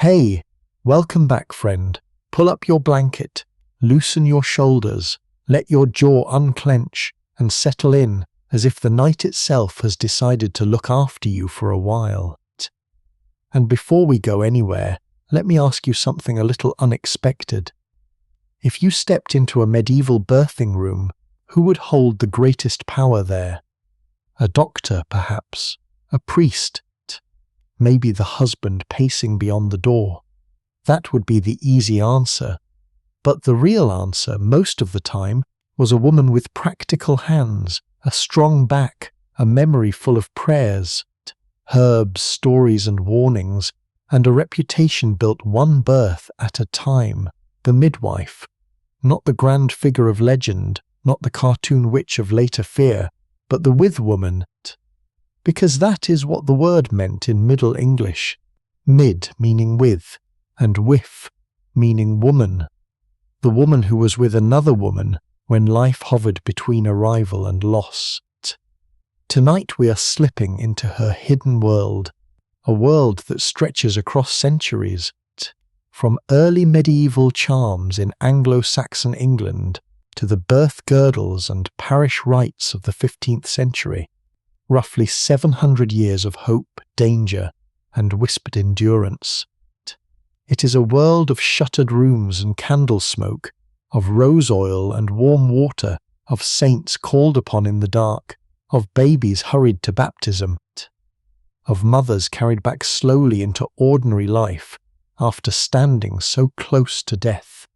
Hey, welcome back, friend. Pull up your blanket, loosen your shoulders, let your jaw unclench, and settle in as if the night itself has decided to look after you for a while. And before we go anywhere, let me ask you something a little unexpected. If you stepped into a medieval birthing room, who would hold the greatest power there? A doctor, perhaps? A priest? Maybe the husband pacing beyond the door? That would be the easy answer. But the real answer, most of the time, was a woman with practical hands, a strong back, a memory full of prayers, herbs, stories and warnings, and a reputation built one birth at a time. The midwife. Not the grand figure of legend, not the cartoon witch of later fear, but the with woman. Because that is what the word meant in Middle English. Mid meaning with, and whiff meaning woman. The woman who was with another woman when life hovered between arrival and loss. Tonight we are slipping into her hidden world, a world that stretches across centuries, from early medieval charms in Anglo-Saxon England to the birth girdles and parish rites of the 15th century, roughly 700 years of hope, danger, and whispered endurance. It is a world of shuttered rooms and candle smoke, of rose oil and warm water, of saints called upon in the dark, of babies hurried to baptism, of mothers carried back slowly into ordinary life after standing so close to death.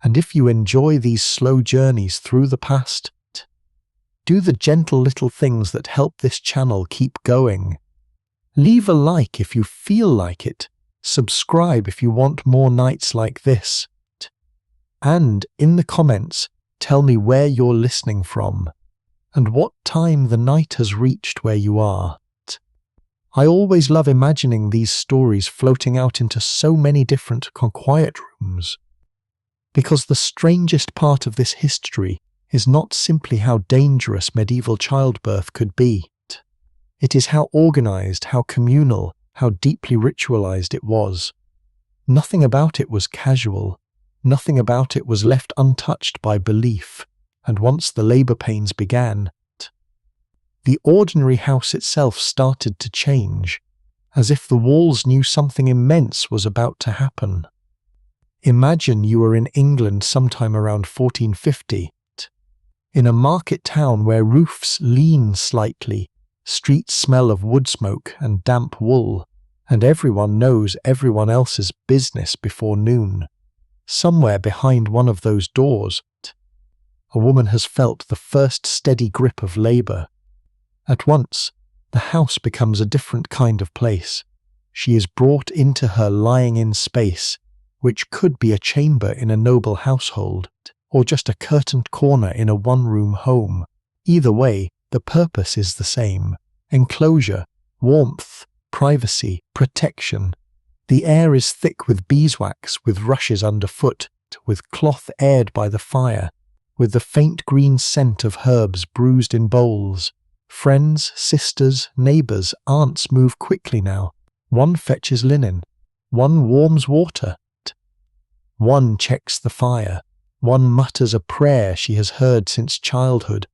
And if you enjoy these slow journeys through the past, do the gentle little things that help this channel keep going. Leave a like if you feel like it. Subscribe if you want more nights like this. And in the comments, tell me where you're listening from and what time the night has reached where you are. I always love imagining these stories floating out into so many different quiet rooms. Because the strangest part of this history is not simply how dangerous medieval childbirth could be. It is how organized, how communal, how deeply ritualized it was. Nothing about it was casual. Nothing about it was left untouched by belief. And once the labor pains began, the ordinary house itself started to change, as if the walls knew something immense was about to happen. Imagine you were in England sometime around 1450, in a market town where roofs lean slightly, streets smell of wood smoke and damp wool, and everyone knows everyone else's business before noon. Somewhere behind one of those doors, a woman has felt the first steady grip of labor. At once, the house becomes a different kind of place. She is brought into her lying-in space, which could be a chamber in a noble household, or just a curtained corner in a one-room home. Either way, the purpose is the same: enclosure, warmth, privacy, protection. The air is thick with beeswax, with rushes underfoot, with cloth aired by the fire, with the faint green scent of herbs bruised in bowls. Friends, sisters, neighbors, aunts move quickly now. One fetches linen. One warms water. One checks the fire. One mutters a prayer she has heard since childhood.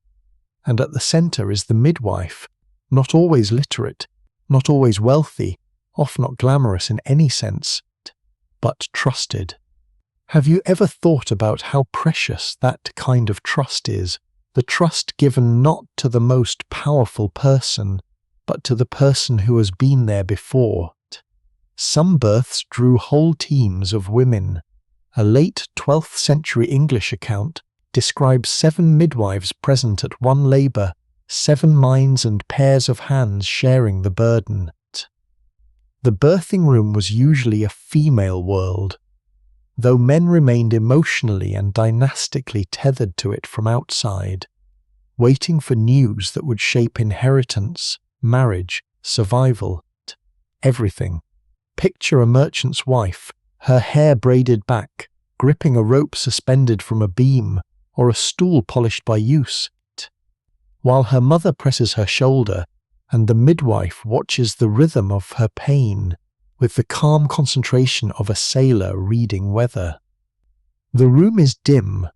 And at the center is the midwife, not always literate, not always wealthy, often not glamorous in any sense, but trusted. Have you ever thought about how precious that kind of trust is? The trust given not to the most powerful person, but to the person who has been there before. Some births drew whole teams of women. A late 12th century English account describes 7 midwives present at one labor, 7 minds and pairs of hands sharing the burden. The birthing room was usually a female world, though men remained emotionally and dynastically tethered to it from outside, waiting for news that would shape inheritance, marriage, survival, everything. Picture a merchant's wife, her hair braided back, gripping a rope suspended from a beam, or a stool polished by use, while her mother presses her shoulder, and the midwife watches the rhythm of her pain, with the calm concentration of a sailor reading weather. The room is dim,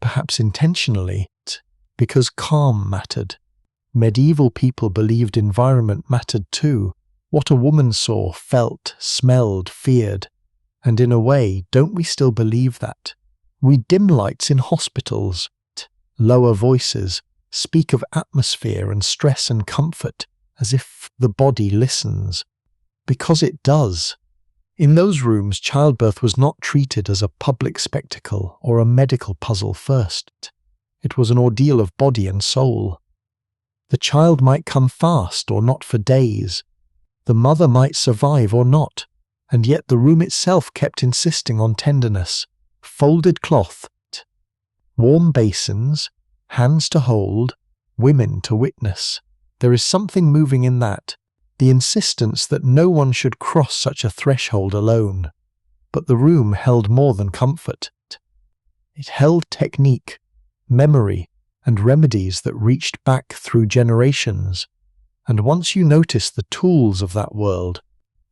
perhaps intentionally, because calm mattered. Medieval people believed environment mattered too. What a woman saw, felt, smelled, feared. And in a way, don't we still believe that? We dim lights in hospitals, lower voices, speak of atmosphere and stress and comfort as if the body listens. Because it does. In those rooms, childbirth was not treated as a public spectacle or a medical puzzle first. It was an ordeal of body and soul. The child might come fast or not for days. The mother might survive or not, and yet the room itself kept insisting on tenderness. Folded cloth, warm basins, hands to hold, women to witness. There is something moving in that, the insistence that no one should cross such a threshold alone. But the room held more than comfort. It held technique, memory, and remedies that reached back through generations. And once you notice the tools of that world,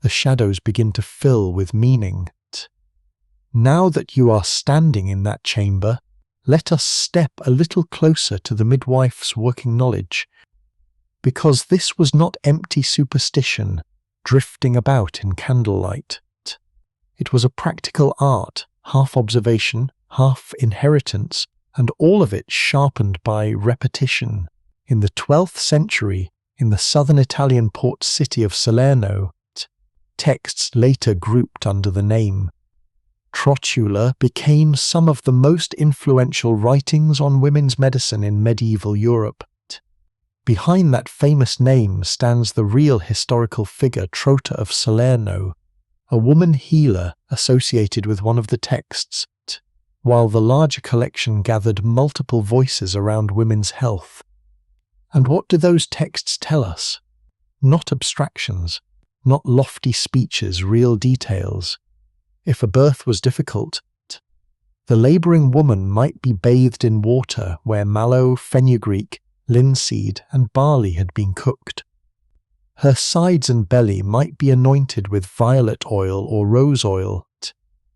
the shadows begin to fill with meaning. Now that you are standing in that chamber, let us step a little closer to the midwife's working knowledge, because this was not empty superstition drifting about in candlelight. It was a practical art, half observation, half inheritance, and all of it sharpened by repetition. In the 12th century, in the southern Italian port city of Salerno, texts later grouped under the name Trotula became some of the most influential writings on women's medicine in medieval Europe. Behind that famous name stands the real historical figure Trota of Salerno, a woman healer associated with one of the texts, while the larger collection gathered multiple voices around women's health. And what do those texts tell us? Not abstractions, not lofty speeches, real details. If a birth was difficult, the labouring woman might be bathed in water where mallow, fenugreek, linseed, and barley had been cooked. Her sides and belly might be anointed with violet oil or rose oil.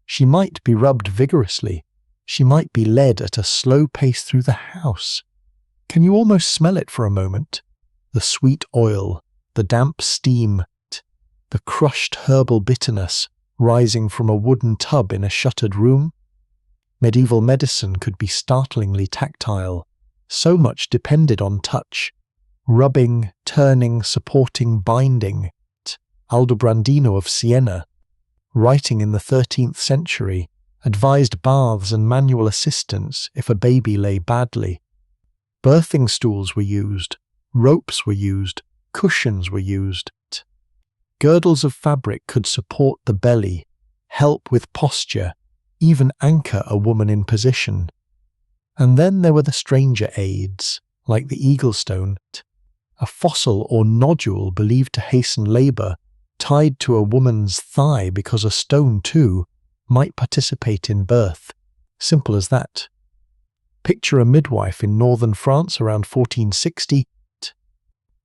She might be rubbed vigorously. She might be led at a slow pace through the house. Can you almost smell it for a moment? The sweet oil, the damp steam, the crushed herbal bitterness rising from a wooden tub in a shuttered room? Medieval medicine could be startlingly tactile. So much depended on touch. Rubbing, turning, supporting, binding. Aldobrandino of Siena, writing in the 13th century, advised baths and manual assistance if a baby lay badly. Birthing stools were used, ropes were used, cushions were used. Girdles of fabric could support the belly, help with posture, even anchor a woman in position. And then there were the stranger aids, like the eaglestone, a fossil or nodule believed to hasten labour, tied to a woman's thigh because a stone, too, might participate in birth. Simple as that. Picture a midwife in northern France around 1460,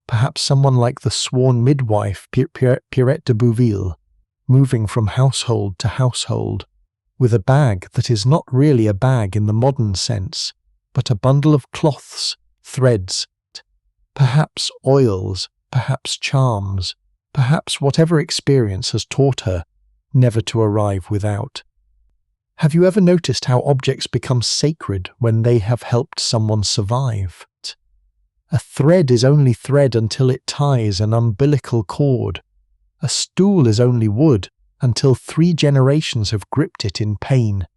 perhaps someone like the sworn midwife Pierrette de Bouville, moving from household to household, with a bag that is not really a bag in the modern sense, but a bundle of cloths, threads, perhaps oils, perhaps charms, perhaps whatever experience has taught her never to arrive without. Have you ever noticed how objects become sacred when they have helped someone survive? A thread is only thread until it ties an umbilical cord. A stool is only wood until 3 generations have gripped it in pain.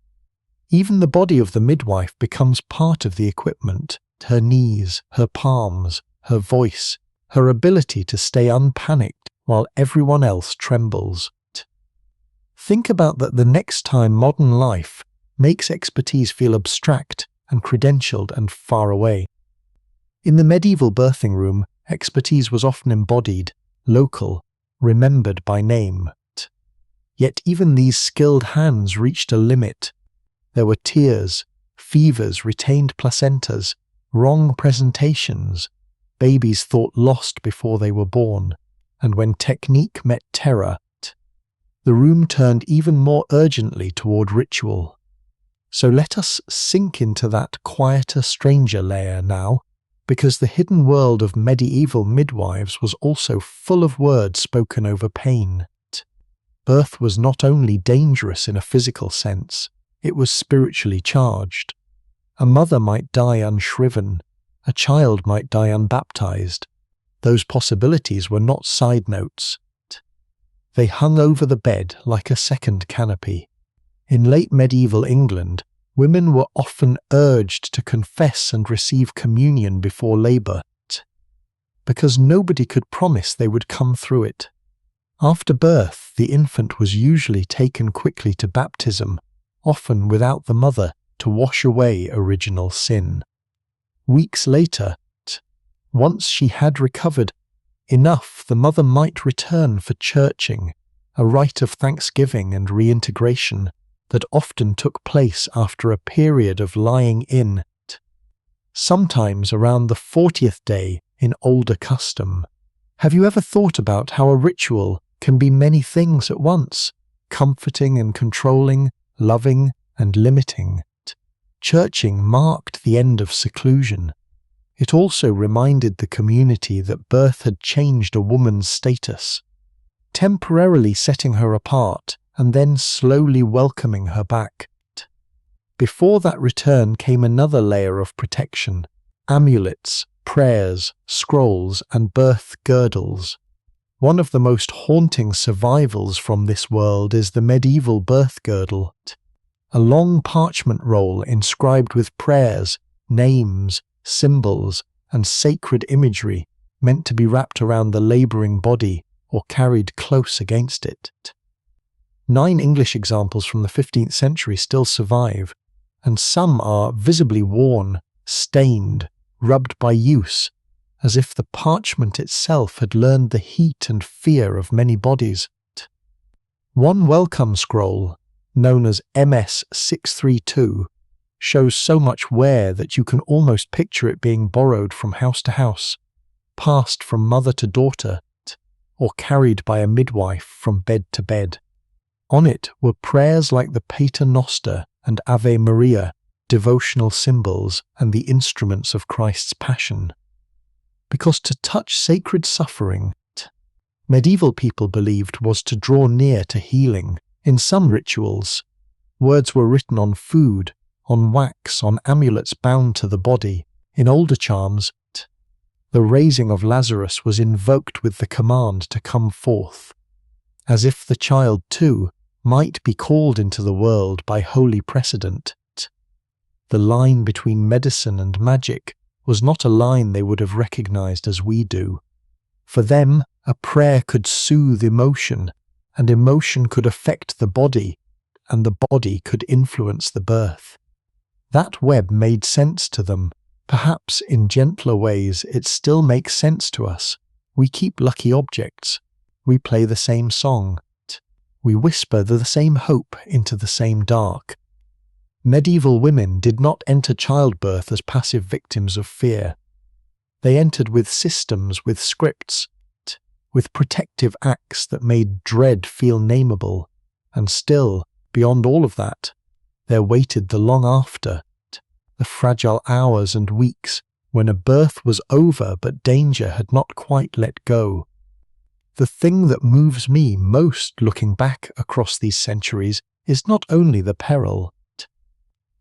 Even the body of the midwife becomes part of the equipment, her knees, her palms, her voice, her ability to stay unpanicked while everyone else trembles. Think about that the next time modern life makes expertise feel abstract and credentialed and far away. In the medieval birthing room, expertise was often embodied, local, remembered by name. Yet even these skilled hands reached a limit. There were tears, fevers, retained placentas, wrong presentations, babies thought lost before they were born, and when technique met terror, the room turned even more urgently toward ritual. So let us sink into that quieter, stranger layer now, because the hidden world of medieval midwives was also full of words spoken over pain. Birth was not only dangerous in a physical sense, it was spiritually charged. A mother might die unshriven, a child might die unbaptized. Those possibilities were not side notes. They hung over the bed like a second canopy. In late medieval England, women were often urged to confess and receive communion before labour, because nobody could promise they would come through it. After birth, the infant was usually taken quickly to baptism, often without the mother to wash away original sin. Weeks later, once she had recovered enough, the mother might return for churching, a rite of thanksgiving and reintegration that often took place after a period of lying in, sometimes around the 40th day in older custom. Have you ever thought about how a ritual can be many things at once, comforting and controlling, loving and limiting? Churching marked the end of seclusion. It also reminded the community that birth had changed a woman's status, temporarily setting her apart and then slowly welcoming her back. Before that return came another layer of protection: amulets, prayers, scrolls, and birth girdles. One of the most haunting survivals from this world is the medieval birth girdle, a long parchment roll inscribed with prayers, names, symbols, and sacred imagery meant to be wrapped around the labouring body or carried close against it. 9 English examples from the 15th century still survive, and some are visibly worn, stained, rubbed by use, as if the parchment itself had learned the heat and fear of many bodies. One welcome scroll, known as MS 632, shows so much wear that you can almost picture it being borrowed from house to house, passed from mother to daughter, or carried by a midwife from bed to bed. On it were prayers like the Pater Noster and Ave Maria, devotional symbols and the instruments of Christ's passion. Because to touch sacred suffering, medieval people believed, was to draw near to healing. In some rituals, words were written on food, on wax, on amulets bound to the body. In older charms, the raising of Lazarus was invoked with the command to come forth, as if the child too might be called into the world by holy precedent. The line between medicine and magic was not a line they would have recognized as we do. For them, a prayer could soothe emotion, and emotion could affect the body, and the body could influence the birth. That web made sense to them. Perhaps in gentler ways it still makes sense to us. We keep lucky objects. We play the same song. We whisper the same hope into the same dark. Medieval women did not enter childbirth as passive victims of fear. They entered with systems, with scripts, with protective acts that made dread feel nameable. And still, beyond all of that, there waited the long after, the fragile hours and weeks when a birth was over but danger had not quite let go. The thing that moves me most looking back across these centuries is not only the peril,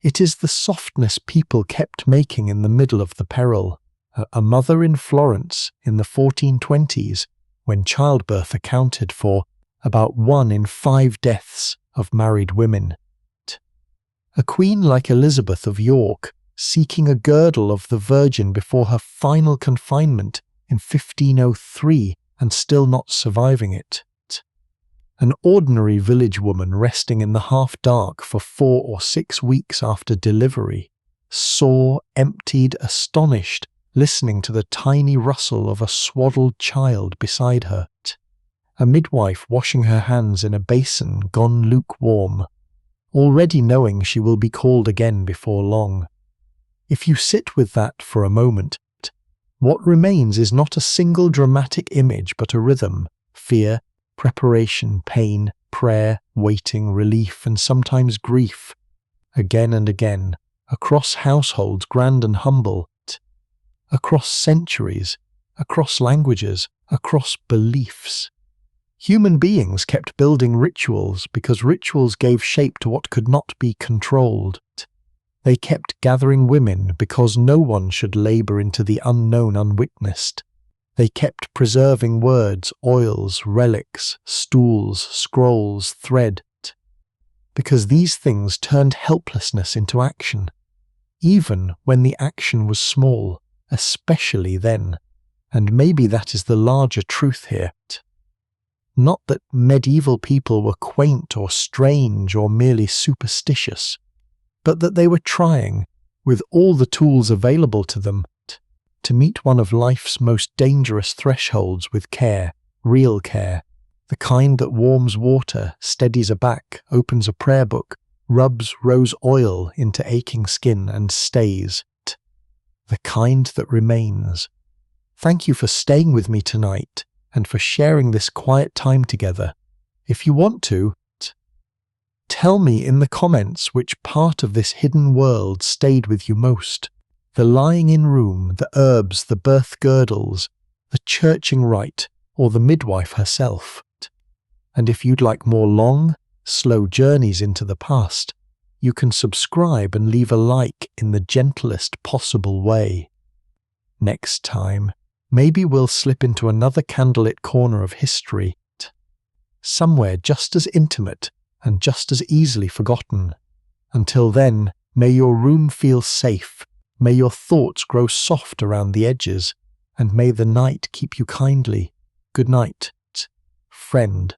it is the softness people kept making in the middle of the peril. A mother in Florence in the 1420s, when childbirth accounted for about 1 in 5 deaths of married women. A queen like Elizabeth of York, seeking a girdle of the Virgin before her final confinement in 1503 and still not surviving it. An ordinary village woman resting in the half-dark for 4 or 6 weeks after delivery, sore, emptied, astonished, listening to the tiny rustle of a swaddled child beside her. A midwife washing her hands in a basin gone lukewarm, already knowing she will be called again before long. If you sit with that for a moment, what remains is not a single dramatic image but a rhythm: fear, preparation, pain, prayer, waiting, relief, and sometimes grief, again and again, across households grand and humble, across centuries, across languages, across beliefs. Human beings kept building rituals because rituals gave shape to what could not be controlled. They kept gathering women because no one should labor into the unknown unwitnessed. They kept preserving words, oils, relics, stools, scrolls, thread, because these things turned helplessness into action, even when the action was small, especially then. And maybe that is the larger truth here. Not that medieval people were quaint or strange or merely superstitious, but that they were trying, with all the tools available to them, to meet one of life's most dangerous thresholds with care, real care, the kind that warms water, steadies a back, opens a prayer book, rubs rose oil into aching skin and stays, the kind that remains. Thank you for staying with me tonight and for sharing this quiet time together. If you want to, tell me in the comments which part of this hidden world stayed with you most. The lying in room, the herbs, the birth girdles, the churching rite, or the midwife herself. And if you'd like more long, slow journeys into the past, you can subscribe and leave a like in the gentlest possible way. Next time, maybe we'll slip into another candlelit corner of history, somewhere just as intimate and just as easily forgotten. Until then, may your room feel safe, may your thoughts grow soft around the edges, and may the night keep you kindly. Good night, friend.